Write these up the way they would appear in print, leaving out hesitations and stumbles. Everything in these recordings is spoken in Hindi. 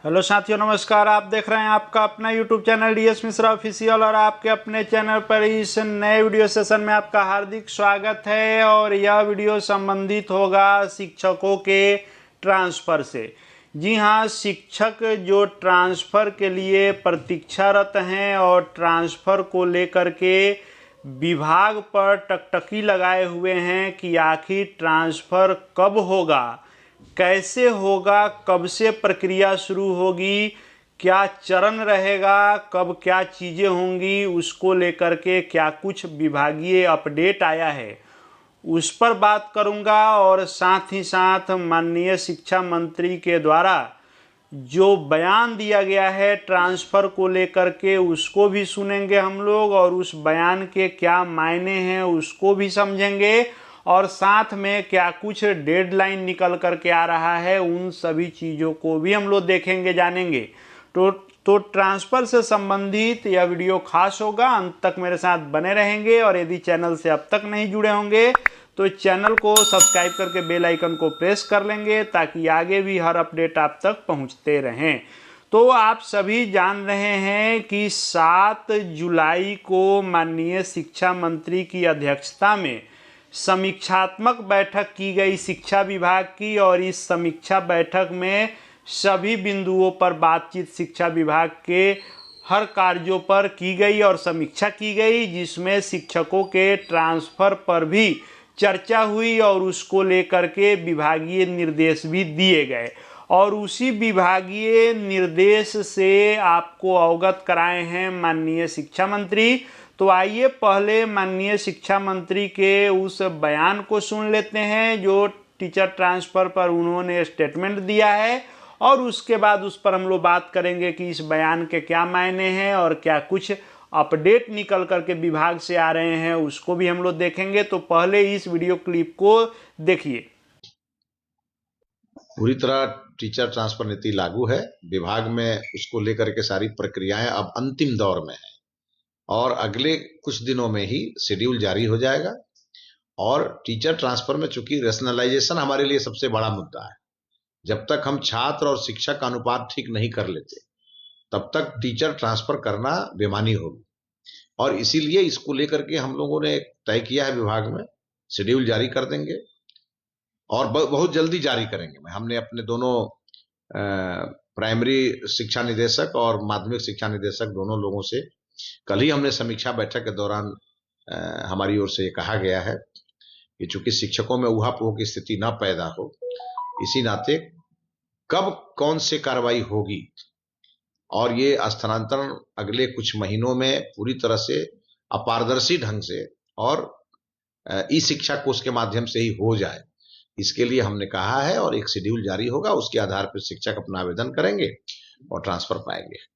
हेलो साथियों, नमस्कार। आप देख रहे हैं आपका अपना YouTube channel DS Mishra official और आपके अपने चैनल पर इस नए वीडियो सेशन में आपका हार्दिक स्वागत है। और यह वीडियो संबंधित होगा शिक्षकों के ट्रांसफ़र से। जी हाँ, शिक्षक जो ट्रांसफ़र के लिए प्रतीक्षारत हैं और ट्रांसफ़र को लेकर के विभाग पर टकटकी लगाए हुए हैं कि आखिर ट्रांसफ़र कब होगा, कैसे होगा, कब से प्रक्रिया शुरू होगी, क्या चरण रहेगा, कब क्या चीज़ें होंगी, उसको लेकर के क्या कुछ विभागीय अपडेट आया है उस पर बात करूंगा। और साथ ही साथ माननीय शिक्षा मंत्री के द्वारा जो बयान दिया गया है ट्रांसफ़र को लेकर के उसको भी सुनेंगे हम लोग, और उस बयान के क्या मायने हैं उसको भी समझेंगे। और साथ में क्या कुछ डेडलाइन निकल कर के आ रहा है उन सभी चीज़ों को भी हम लोग देखेंगे, जानेंगे। तो ट्रांसफ़र से संबंधित यह वीडियो खास होगा, अंत तक मेरे साथ बने रहेंगे। और यदि चैनल से अब तक नहीं जुड़े होंगे तो चैनल को सब्सक्राइब करके बेल आइकन को प्रेस कर लेंगे ताकि आगे भी हर अपडेट आप तक पहुंचते रहें। तो आप सभी जान रहे हैं कि 7 जुलाई को माननीय शिक्षा मंत्री की अध्यक्षता में समीक्षात्मक बैठक की गई शिक्षा विभाग की, और इस समीक्षा बैठक में सभी बिंदुओं पर बातचीत शिक्षा विभाग के हर कार्यों पर की गई और समीक्षा की गई, जिसमें शिक्षकों के ट्रांसफ़र पर भी चर्चा हुई और उसको लेकर के विभागीय निर्देश भी दिए गए। और उसी विभागीय निर्देश से आपको अवगत कराए हैं माननीय शिक्षा मंत्री। तो आइए पहले माननीय शिक्षा मंत्री के उस बयान को सुन लेते हैं जो टीचर ट्रांसफ़र पर उन्होंने स्टेटमेंट दिया है, और उसके बाद उस पर हम लोग बात करेंगे कि इस बयान के क्या मायने हैं और क्या कुछ अपडेट निकल करके विभाग से आ रहे हैं उसको भी हम लोग देखेंगे। तो पहले इस वीडियो क्लिप को देखिए। पूरी तरह टीचर ट्रांसफर नीति लागू है। विभाग में उसको लेकर के सारी प्रक्रियाएं अब अंतिम दौर में है और अगले कुछ दिनों में ही शेड्यूल जारी हो जाएगा। और टीचर ट्रांसफर में चूंकि रेशनलाइजेशन हमारे लिए सबसे बड़ा मुद्दा है, जब तक हम छात्र और शिक्षक का अनुपात ठीक नहीं कर लेते तब तक टीचर ट्रांसफर करना बेमानी होगी। और इसीलिए इसको लेकर के हम लोगों ने तय किया है, विभाग में शेड्यूल जारी कर देंगे और बहुत जल्दी जारी करेंगे। हमने अपने दोनों प्राइमरी शिक्षा निदेशक और माध्यमिक शिक्षा निदेशक दोनों लोगों से कल ही हमने समीक्षा बैठक के दौरान हमारी ओर से ये कहा गया है कि चूंकि शिक्षकों में ऊहापोह की स्थिति न पैदा हो, इसी नाते कब कौन से कार्रवाई होगी और ये स्थानांतरण अगले कुछ महीनों में पूरी तरह से अपारदर्शी ढंग से और ई शिक्षा कोष के माध्यम से ही हो जाए, इसके लिए हमने कहा है। और एक शेड्यूल जारी होगा, उसके आधार पर शिक्षक अपना आवेदन करेंगे और ट्रांसफर पाएंगे।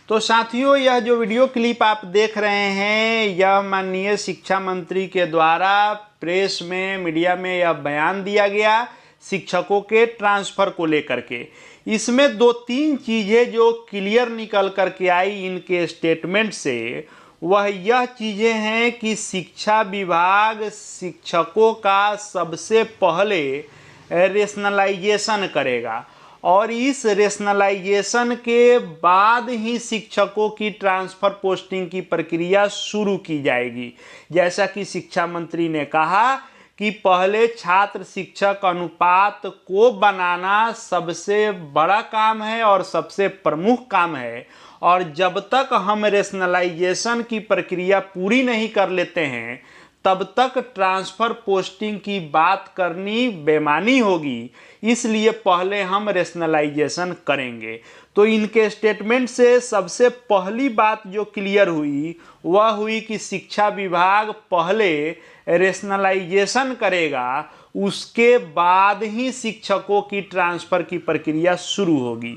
तो साथियों, यह जो वीडियो क्लिप आप देख रहे हैं यह माननीय शिक्षा मंत्री के द्वारा प्रेस में, मीडिया में यह बयान दिया गया शिक्षकों के ट्रांसफ़र को लेकर के। इसमें 2-3 चीज़ें जो क्लियर निकल करके आई इनके स्टेटमेंट से, वह यह चीज़ें हैं कि शिक्षा विभाग शिक्षकों का सबसे पहले रेशनलाइजेशन करेगा और इस रेशनलाइजेशन के बाद ही शिक्षकों की ट्रांसफ़र पोस्टिंग की प्रक्रिया शुरू की जाएगी। जैसा कि शिक्षा मंत्री ने कहा कि पहले छात्र शिक्षक अनुपात को बनाना सबसे बड़ा काम है और सबसे प्रमुख काम है, और जब तक हम रेशनलाइजेशन की प्रक्रिया पूरी नहीं कर लेते हैं तब तक ट्रांसफ़र पोस्टिंग की बात करनी बेमानी होगी। इसलिए पहले हम रेशनलाइजेशन करेंगे। तो इनके स्टेटमेंट से सबसे पहली बात जो क्लियर हुई वह हुई कि शिक्षा विभाग पहले रेशनलाइजेशन करेगा, उसके बाद ही शिक्षकों की ट्रांसफ़र की प्रक्रिया शुरू होगी।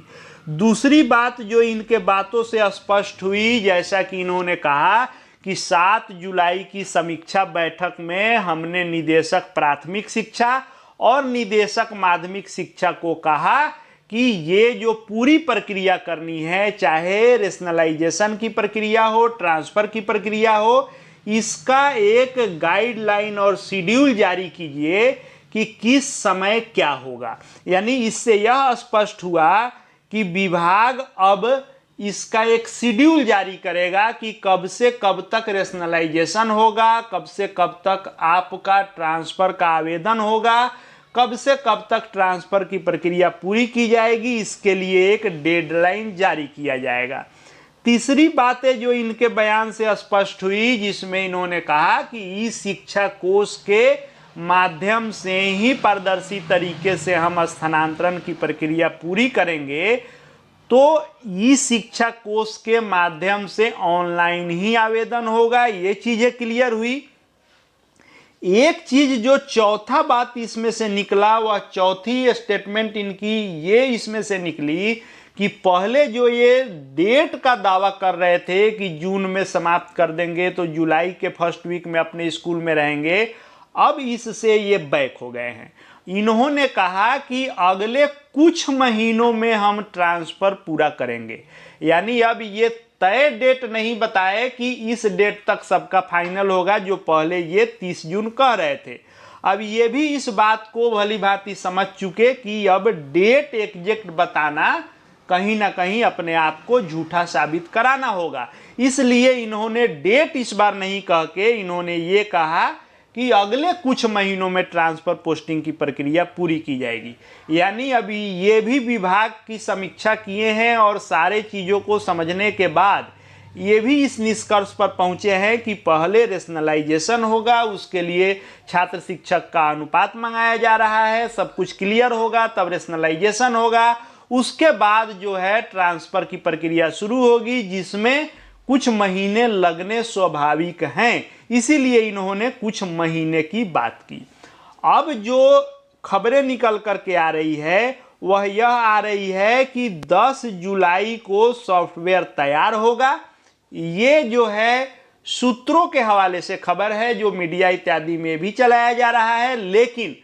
दूसरी बात जो इनके बातों से स्पष्ट हुई, जैसा कि इन्होंने कहा कि 7 जुलाई की समीक्षा बैठक में हमने निदेशक प्राथमिक शिक्षा और निदेशक माध्यमिक शिक्षा को कहा कि ये जो पूरी प्रक्रिया करनी है, चाहे रेशनलाइजेशन की प्रक्रिया हो, ट्रांसफ़र की प्रक्रिया हो, इसका एक गाइडलाइन और शेड्यूल जारी कीजिए कि किस समय क्या होगा। यानी इससे यह स्पष्ट हुआ कि विभाग अब इसका एक शेड्यूल जारी करेगा कि कब से कब तक रेशनलाइजेशन होगा, कब से कब तक आपका ट्रांसफ़र का आवेदन होगा, कब से कब तक ट्रांसफ़र की प्रक्रिया पूरी की जाएगी। इसके लिए एक डेडलाइन जारी किया जाएगा। तीसरी बातें जो इनके बयान से स्पष्ट हुई, जिसमें इन्होंने कहा कि ई शिक्षा कोष के माध्यम से ही पारदर्शी तरीके से हम स्थानांतरण की प्रक्रिया पूरी करेंगे। तो ई शिक्षा कोष के माध्यम से ऑनलाइन ही आवेदन होगा। ये चीजें क्लियर हुई। एक चीज जो चौथा बात इसमें से निकला, वह चौथी स्टेटमेंट इनकी ये इसमें से निकली कि पहले जो ये डेट का दावा कर रहे थे कि जून में समाप्त कर देंगे तो जुलाई के फर्स्ट वीक में अपने स्कूल में रहेंगे, अब इससे ये बैक हो गए हैं। इन्होंने कहा कि अगले कुछ महीनों में हम ट्रांसफ़र पूरा करेंगे। यानी अब ये तय डेट नहीं बताए कि इस डेट तक सबका फाइनल होगा, जो पहले ये 30 जून कह रहे थे। अब ये भी इस बात को भली भांति समझ चुके कि अब डेट एग्जैक्ट बताना कहीं ना कहीं अपने आप को झूठा साबित कराना होगा। इसलिए इन्होंने डेट इस बार नहीं कह के इन्होंने ये कहा कि अगले कुछ महीनों में ट्रांसफ़र पोस्टिंग की प्रक्रिया पूरी की जाएगी। यानी अभी ये भी विभाग की समीक्षा किए हैं और सारे चीज़ों को समझने के बाद ये भी इस निष्कर्ष पर पहुंचे हैं कि पहले रेशनलाइजेशन होगा, उसके लिए छात्र शिक्षक का अनुपात मंगाया जा रहा है, सब कुछ क्लियर होगा तब रेशनलाइजेशन होगा। उसके बाद जो है ट्रांसफ़र की प्रक्रिया शुरू होगी, जिसमें कुछ महीने लगने स्वाभाविक हैं। इसीलिए इन्होंने कुछ महीने की बात की। अब जो खबरें निकल करके आ रही है वह यह आ रही है कि 10 जुलाई को सॉफ्टवेयर तैयार होगा। ये जो है सूत्रों के हवाले से खबर है, जो मीडिया इत्यादि में भी चलाया जा रहा है। लेकिन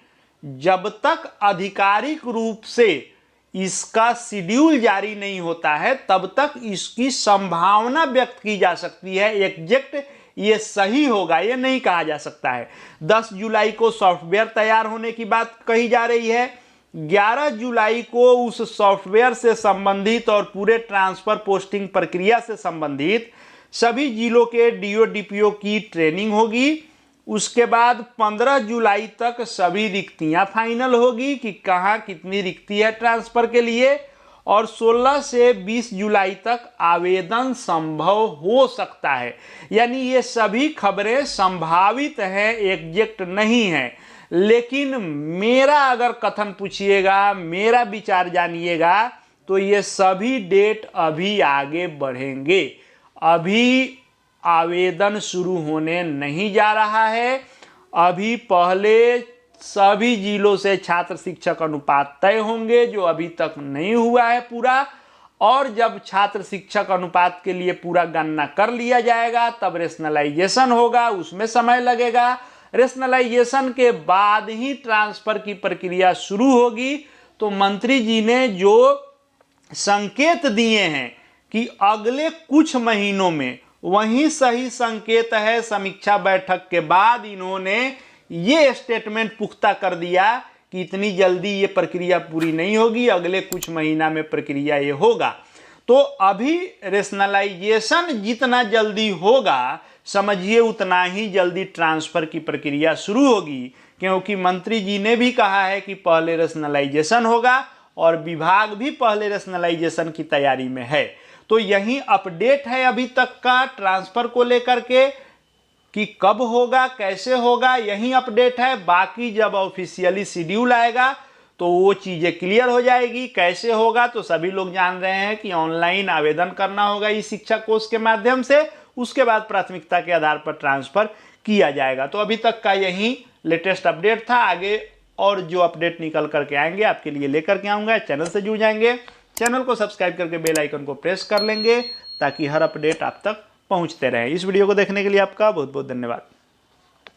जब तक आधिकारिक रूप से इसका शेड्यूल जारी नहीं होता है तब तक इसकी संभावना व्यक्त की जा सकती है। एग्जैक्ट ये सही होगा ये नहीं कहा जा सकता है। 10 जुलाई को सॉफ्टवेयर तैयार होने की बात कही जा रही है। 11 जुलाई को उस सॉफ्टवेयर से संबंधित और पूरे ट्रांसफ़र पोस्टिंग प्रक्रिया से संबंधित सभी जिलों के डीओ डीपीओ की ट्रेनिंग होगी। उसके बाद 15 जुलाई तक सभी रिक्तियां फाइनल होगी कि कहाँ कितनी रिक्ति है ट्रांसफ़र के लिए, और 16 से 20 जुलाई तक आवेदन संभव हो सकता है। यानी ये सभी खबरें संभावित हैं, एग्जैक्ट नहीं है। लेकिन मेरा अगर कथन पूछिएगा, मेरा विचार जानिएगा, तो ये सभी डेट अभी आगे बढ़ेंगे। अभी आवेदन शुरू होने नहीं जा रहा है। अभी पहले सभी जिलों से छात्र शिक्षक अनुपात तय होंगे, जो अभी तक नहीं हुआ है पूरा। और जब छात्र शिक्षक अनुपात के लिए पूरा गणना कर लिया जाएगा तब रेशनलाइजेशन होगा, उसमें समय लगेगा। रेशनलाइजेशन के बाद ही ट्रांसफ़र की प्रक्रिया शुरू होगी। तो मंत्री जी ने जो संकेत दिए हैं कि अगले कुछ महीनों में, वही सही संकेत है। समीक्षा बैठक के बाद इन्होंने ये स्टेटमेंट पुख्ता कर दिया कि इतनी जल्दी ये प्रक्रिया पूरी नहीं होगी, अगले कुछ महीना में प्रक्रिया ये होगा। तो अभी रेशनलाइजेशन जितना जल्दी होगा, समझिए उतना ही जल्दी ट्रांसफ़र की प्रक्रिया शुरू होगी, क्योंकि मंत्री जी ने भी कहा है कि पहले रेशनलाइजेशन होगा और विभाग भी पहले रेशनलाइजेशन की तैयारी में है। तो यही अपडेट है अभी तक का ट्रांसफ़र को लेकर के कि कब होगा कैसे होगा, यही अपडेट है। बाकी जब ऑफिशियली शेड्यूल आएगा तो वो चीज़ें क्लियर हो जाएगी। कैसे होगा तो सभी लोग जान रहे हैं कि ऑनलाइन आवेदन करना होगा इस शिक्षा कोष के माध्यम से, उसके बाद प्राथमिकता के आधार पर ट्रांसफ़र किया जाएगा। तो अभी तक का यही लेटेस्ट अपडेट था। आगे और जो अपडेट निकल करके आएंगे आपके लिए लेकर के आऊँगा। चैनल से जुड़ जाएंगे, चैनल को सब्सक्राइब करके बेल आइकन को प्रेस कर लेंगे ताकि हर अपडेट आप तक पहुंचते रहें। इस वीडियो को देखने के लिए आपका बहुत बहुत धन्यवाद।